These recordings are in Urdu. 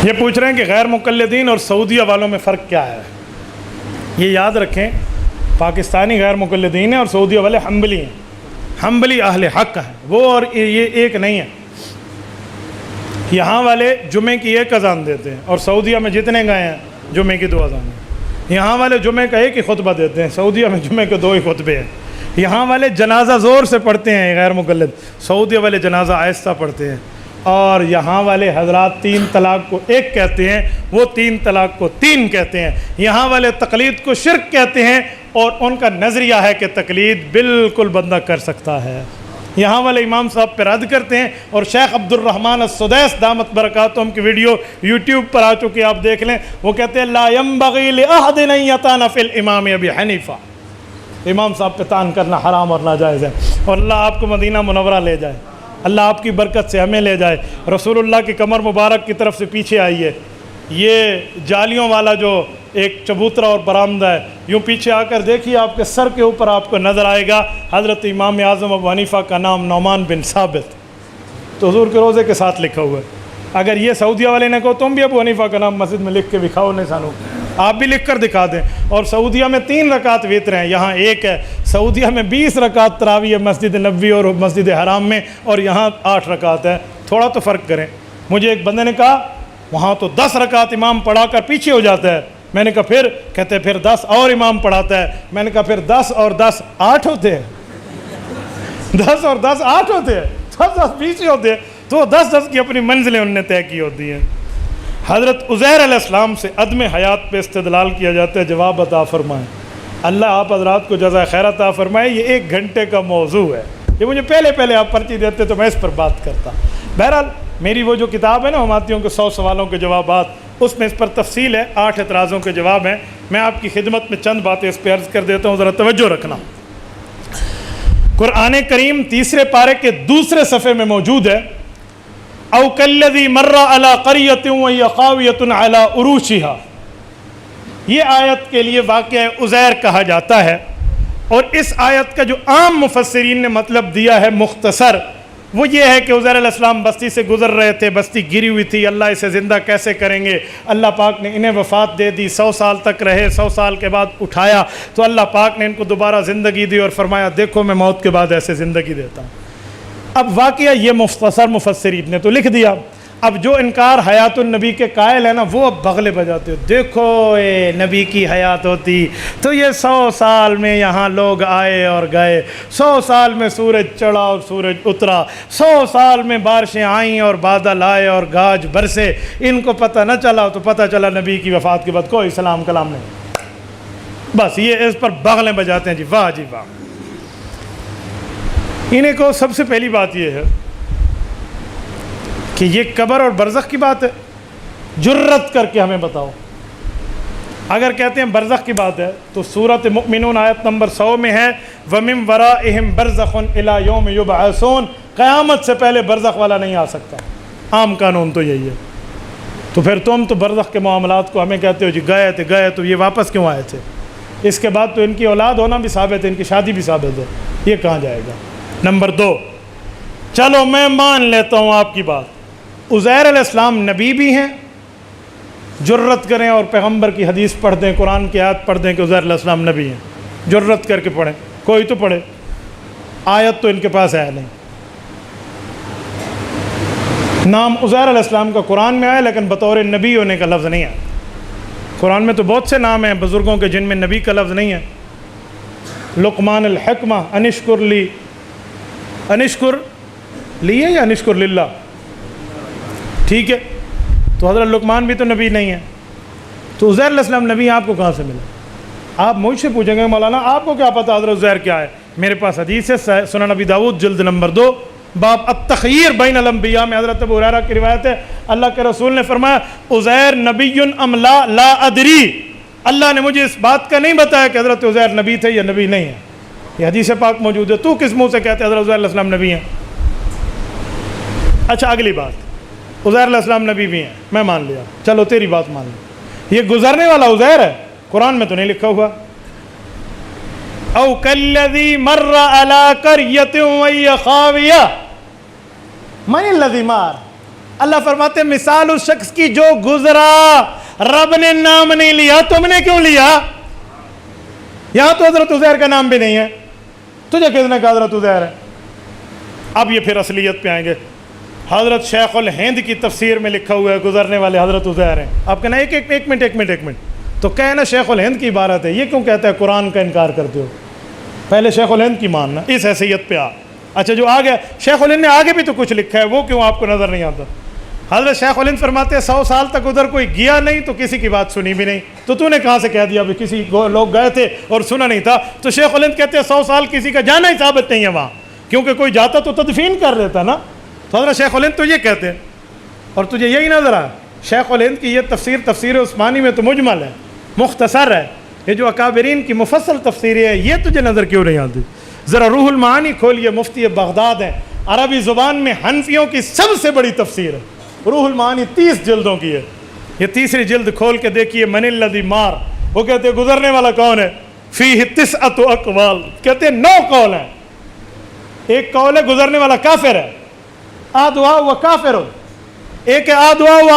یہ پوچھ رہے ہیں کہ غیر مقلدین اور سعودیہ والوں میں فرق کیا ہے؟ یہ یاد رکھیں، پاکستانی غیر مقلدین ہیں اور سعودیہ والے حنبلی ہیں، حنبلی اہل حق ہیں وہ، اور یہ ایک نہیں ہے۔ یہاں والے جمعے کی ایک اذان دیتے ہیں اور سعودیہ میں جتنے گئے ہیں جمعے کی 2 اذانیں، یہاں والے جمعے کا ایک ہی خطبہ دیتے ہیں، سعودیہ میں جمعے کے 2 ہی خطبے ہیں۔ یہاں والے جنازہ زور سے پڑھتے ہیں غیر مقلد، سعودیہ والے جنازہ آہستہ پڑھتے ہیں، اور یہاں والے حضرات 3 طلاق کو 1 کہتے ہیں، وہ 3 طلاق کو 3 کہتے ہیں۔ یہاں والے تقلید کو شرک کہتے ہیں اور ان کا نظریہ ہے کہ تقلید بالکل بندہ کر سکتا ہے۔ یہاں والے امام صاحب پہ رد کرتے ہیں، اور شیخ عبد الرحمن السدیس دامت برکاتہم کی ویڈیو یوٹیوب پر آ چکی، آپ دیکھ لیں، وہ کہتے ہیں لا ينبغي لأحد ان يطعن في الامام ابی حنیفہ، امام صاحب پہ طعن کرنا حرام اور ناجائز ہے۔ اور اللہ آپ کو مدینہ منورہ لے جائے، اللہ آپ کی برکت سے ہمیں لے جائے، رسول اللہ کی کمر مبارک کی طرف سے پیچھے آئیے، یہ جالیوں والا جو ایک چبوترا اور برآمدہ ہے، یوں پیچھے آ کر دیکھیے، آپ کے سر کے اوپر آپ کو نظر آئے گا حضرت امام اعظم ابو حنیفہ کا نام نعمان بن ثابت، تو حضور کے روزے کے ساتھ لکھا ہوا ہے۔ اگر یہ سعودیہ والے نے کہو تم بھی ابو حنیفہ کا نام مسجد میں لکھ کے دکھاؤ، نہیں سانو آپ بھی لکھ کر دکھا دیں۔ اور سعودیہ میں 3 رکعت وتر ہیں، یہاں 1 ہے۔ سعودیہ میں 20 رکعت تراویح ہے مسجد نبوی اور مسجد حرام میں، اور یہاں 8 رکعت ہے، تھوڑا تو فرق کریں۔ مجھے ایک بندے نے کہا وہاں تو 10 رکعت امام پڑھا کر پیچھے ہو جاتا ہے، میں نے کہا پھر؟ کہتے پھر 10 اور امام پڑھاتا ہے، میں نے کہا پھر 10 اور 10 8 ہوتے ہیں، 10 اور 10 8 ہوتے ہیں، 10 پیچھے ہوتے ہیں، تو 10 کی اپنی منزلیں انہوں نے طے کی ہوتی ہیں۔ حضرت عزیر علیہ السلام سے عدم حیات پہ استدلال کیا جاتا ہے، جواب عطا فرمائیں۔ اللہ آپ حضرات کو جزائے خیر عطا فرمائے۔ یہ 1 گھنٹے کا موضوع ہے، یہ مجھے پہلے آپ پرچی دیتے تو میں اس پر بات کرتا۔ بہرحال میری وہ جو کتاب ہے نا ہماتیوں کے 100 سوالوں کے جوابات، اس میں اس پر تفصیل ہے، 8 اعتراضوں کے جواب ہیں۔ میں آپ کی خدمت میں چند باتیں اس پہ عرض کر دیتا ہوں، ذرا توجہ رکھنا۔ قرآن کریم 3 پارے کے 2 صفحے میں موجود ہے، او کالذی مر علی قریۃ وہی خاویۃ علی عروشہا، یہ آیت کے لیے واقعہ عزیر کہا جاتا ہے، اور اس آیت کا جو عام مفسرین نے مطلب دیا ہے مختصر، وہ یہ ہے کہ عزیر علیہ السلام بستی سے گزر رہے تھے، بستی گری ہوئی تھی، اللہ اسے زندہ کیسے کریں گے، اللہ پاک نے انہیں وفات دے دی، 100 سال تک رہے، 100 سال کے بعد اٹھایا تو اللہ پاک نے ان کو دوبارہ زندگی دی اور فرمایا دیکھو میں موت کے بعد ایسے زندگی دیتا ہوں۔ اب واقعہ یہ مختصر مفسرین نے تو لکھ دیا، اب جو انکار حیات النبی کے قائل ہے نا، وہ اب بغلے بجاتے ہو، دیکھو اے نبی کی حیات ہوتی تو یہ 100 سال میں یہاں لوگ آئے اور گئے، 100 سال میں سورج چڑھا اور سورج اترا، 100 سال میں بارشیں آئیں اور بادل آئے اور گاج برسے، ان کو پتہ نہ چلا تو پتہ چلا نبی کی وفات کے بعد کوئی سلام کلام نہیں۔ بس یہ اس پر بغلیں بجاتے ہیں، جی واہ جی واہ۔ انہیں کو سب سے پہلی بات یہ ہے کہ یہ قبر اور برزخ کی بات ہے، جرت کر کے ہمیں بتاؤ۔ اگر کہتے ہیں برزخ کی بات ہے تو سورۃ مؤمنون آیت نمبر 100 میں ہے وَمِن وَرَائِهِمْ بَرْزَخٌ إِلَى يَوْمِ يُبْعَثُونَ، قیامت سے پہلے برزخ والا نہیں آ سکتا، عام قانون تو یہی ہے۔ تو پھر تم تو برزخ کے معاملات کو ہمیں کہتے ہو جی گئے تو یہ واپس کیوں آئے تھے؟ اس کے بعد تو ان کی اولاد ہونا بھی ثابت ہے، ان کی شادی بھی ثابت ہے، یہ کہاں جائے گا؟ نمبر 2، چلو میں مان لیتا ہوں آپ کی بات، عزیر علیہ السلام نبی بھی ہیں، جرت کریں اور پیغمبر کی حدیث پڑھ دیں، قرآن کی آیت پڑھ دیں کہ عزیر علیہ السلام نبی ہیں، جرت کر کے پڑھیں، کوئی تو پڑھے، آیت تو ان کے پاس ہے نہیں۔ نام عزیر علیہ السلام کا قرآن میں آیا لیکن بطور نبی ہونے کا لفظ نہیں ہے۔ قرآن میں تو بہت سے نام ہیں بزرگوں کے جن میں نبی کا لفظ نہیں ہے۔ لقمان الحکمہ انشکر لی، انشکر لی ہے یا انشکر للہ؟ ٹھیک ہے، تو حضرت لقمان بھی تو نبی نہیں ہے، تو عزیر علیہ السلام نبی آپ کو کہاں سے ملا؟ آپ مجھ سے پوچھیں گے مولانا آپ کو کیا پتہ حضرت عزیر کیا ہے؟ میرے پاس حدیث ہے، سنن ابی داؤد جلد نمبر 2 باب التخیر بین الانبیاء میں حضرت ابو ہریرہ کی روایت ہے، اللہ کے رسول نے فرمایا عزیر نبی ام لا ادری، اللہ نے مجھے اس بات کا نہیں بتایا کہ حضرت عزیر نبی تھے یا نبی نہیں ہے، یہ حدیث پاک موجود ہے، تو کس منہ سے کہتے حضرت عزیر علیہ السلام نبی ہیں؟ اچھا اگلی بات، عزیر علیہ السلام نبی بھی ہیں، میں مان لیا، چلو تیری بات مان لی، یہ گزرنے والا عزیر ہے، قرآن میں تو نہیں لکھا ہوا، او کالذی مر علی قریۃ وہی خاویہ من الذی مار. اللہ فرماتے ہیں مثال اس شخص کی جو گزرا، رب نے نام نہیں لیا، تم نے کیوں لیا؟ یہاں تو حضرت عزیر کا نام بھی نہیں ہے، تجھے کس نے کہا حضرت عزیر ہے؟ اب یہ پھر اصلیت پہ آئیں گے. حضرت شیخ الہند کی تفسیر میں لکھا ہوا ہے گزرنے والے حضرت عزیر ہیں. آپ کہنا ایک منٹ تو کہنا شیخ الہند کی عبارت ہے، یہ کیوں کہتا ہے قرآن کا انکار کرتے ہو؟ پہلے شیخ الہند کی ماننا، اس حیثیت پہ آ. اچھا جو آگے شیخ الہند نے آگے بھی تو کچھ لکھا ہے، وہ کیوں آپ کو نظر نہیں آتا؟ حضرت شیخ الہند فرماتے ہیں 100 سال تک ادھر کوئی گیا نہیں تو کسی کی بات سنی بھی نہیں، تو نے کہاں سے کہہ دیا کسی لوگ گئے تھے اور سنا نہیں تھا؟ تو شیخ الہند کہتے ہیں 100 سال کسی کا جانا ہی ثابت نہیں ہے وہاں، کیونکہ کوئی جاتا تو تدفین کر لیتا نا. تو حضرت شیخ الہند تو یہ کہتے ہیں، اور تجھے یہی نظر آ شیخ الہند کی یہ تفسیر عثمانی میں تو مجمل ہے، مختصر ہے. یہ جو اکابرین کی مفصل تفسیر ہے یہ تجھے نظر کیوں نہیں آتی؟ ذرا روح المعانی کھولیے، مفتی بغداد ہیں، عربی زبان میں حنفیوں کی سب سے بڑی تفسیر ہے. روح المعانی 30 جلدوں کی ہے. یہ تیسری جلد کھول کے دیکھیے، من الذی مار. وہ کہتے ہیں گزرنے والا کون ہے؟ فیہ 9 اقوال، کہتے ہیں 9 قول ہیں. ایک قول ہے گزرنے والا کافر ہے، آدوا و کافر. ایک ہے آدوا و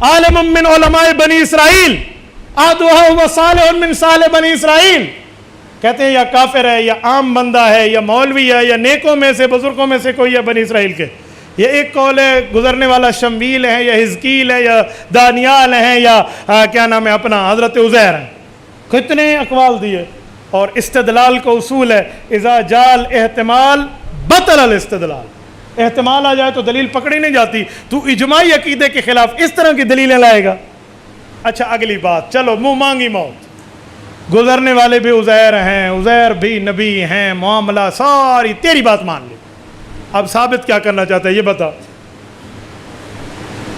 عالم من علماء بنی اسرائیل، آدوا و صالح من صالح بنی اسرائیل. کہتے ہیں یا کافر ہے یا عام بندہ ہے یا مولوی ہے یا نیکوں میں سے بزرگوں میں سے کوئی ہے بنی اسرائیل کے. یہ ایک قول ہے گزرنے والا شمویل ہے یا حزقیل ہے یا دانیال ہے یا کیا نام ہے اپنا حضرت عزیر ہے. کتنے اقوال دیے. اور استدلال کو اصول ہے اذا جال احتمال بطل الاستدلال. احتمال آ جائے تو دلیل پکڑی نہیں جاتی. تو اجماعی عقیدے کے خلاف اس طرح کی دلیلیں لائے گا. اچھا اگلی بات، چلو منہ مانگی موت. گزرنے والے بھی عزیر ہیں، عزیر بھی نبی ہیں، معاملہ ساری تیری بات مان لی. اب ثابت کیا کرنا چاہتا ہے یہ بتا.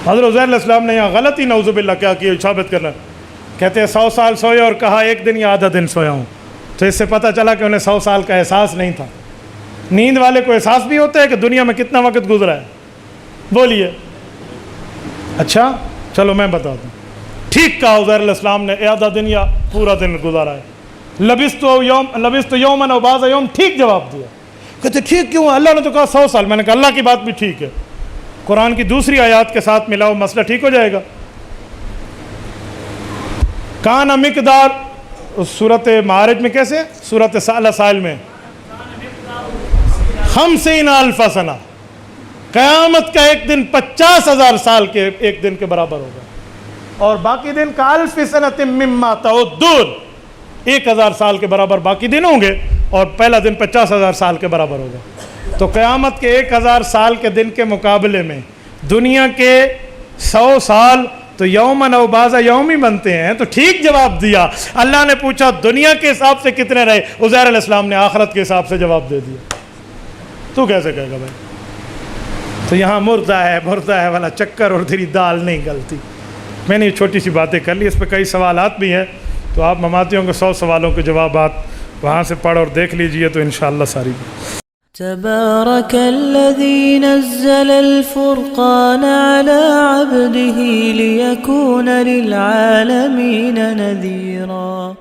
حضرت عزیر علیہ السلام نے یہاں غلطی نعوذ باللہ کیا کی ثابت کرنا. کہتے ہیں 100 سال سوئے اور کہا 1 دن یا آدھا دن سویا ہوں. تو اس سے پتہ چلا کہ انہیں 100 سال کا احساس نہیں تھا. نیند والے کو احساس بھی ہوتا ہے کہ دنیا میں کتنا وقت گزرا ہے. بولیے. اچھا چلو میں بتا دوں. ٹھیک کہا عزیر علیہ السلام نے آدھا دن یا پورا دن گزارا ہے. لبثت یوما و بعض یوم، ٹھیک جواب دیا. کہتے ٹھیک کیوں؟ اللہ نے تو کہا 100 سال. میں نے کہا اللہ کی بات بھی ٹھیک ہے، قرآن کی دوسری آیات کے ساتھ ملاؤ، مسئلہ ٹھیک ہو جائے گا. کان مقدار سورت معارج میں کیسے؟ سورت سائل میں 50,000 سنہ. قیامت کا ایک دن 50,000 سال کے ایک دن کے برابر ہوگا، اور باقی دن کا 1000 سنۃ مما تعدون، 1000 سال کے برابر باقی دن ہوں گے، اور پہلا دن 50,000 سال کے برابر ہوگا. تو قیامت کے 1000 سال کے دن کے مقابلے میں دنیا کے 100 سال تو یومن او بعض یوم ہی بنتے ہیں. تو ٹھیک جواب دیا. اللہ نے پوچھا دنیا کے حساب سے کتنے رہے؟ عزیر علیہ السلام نے آخرت کے حساب سے جواب دے دیا. تو کیسے کہے گا بھائی؟ تو یہاں مردہ ہے والا چکر اور تیری دال نہیں گلتی. میں نے یہ چھوٹی سی باتیں کر لی، اس پہ کئی سوالات بھی ہیں، تو آپ مماتیوں کے 100 سوالوں کے جوابات وہاں سے پڑھ اور دیکھ لیجئے تو انشاءاللہ ساری. تبارك الذي نزل الفرقان على عبده ليكون للعالمين نذيرا.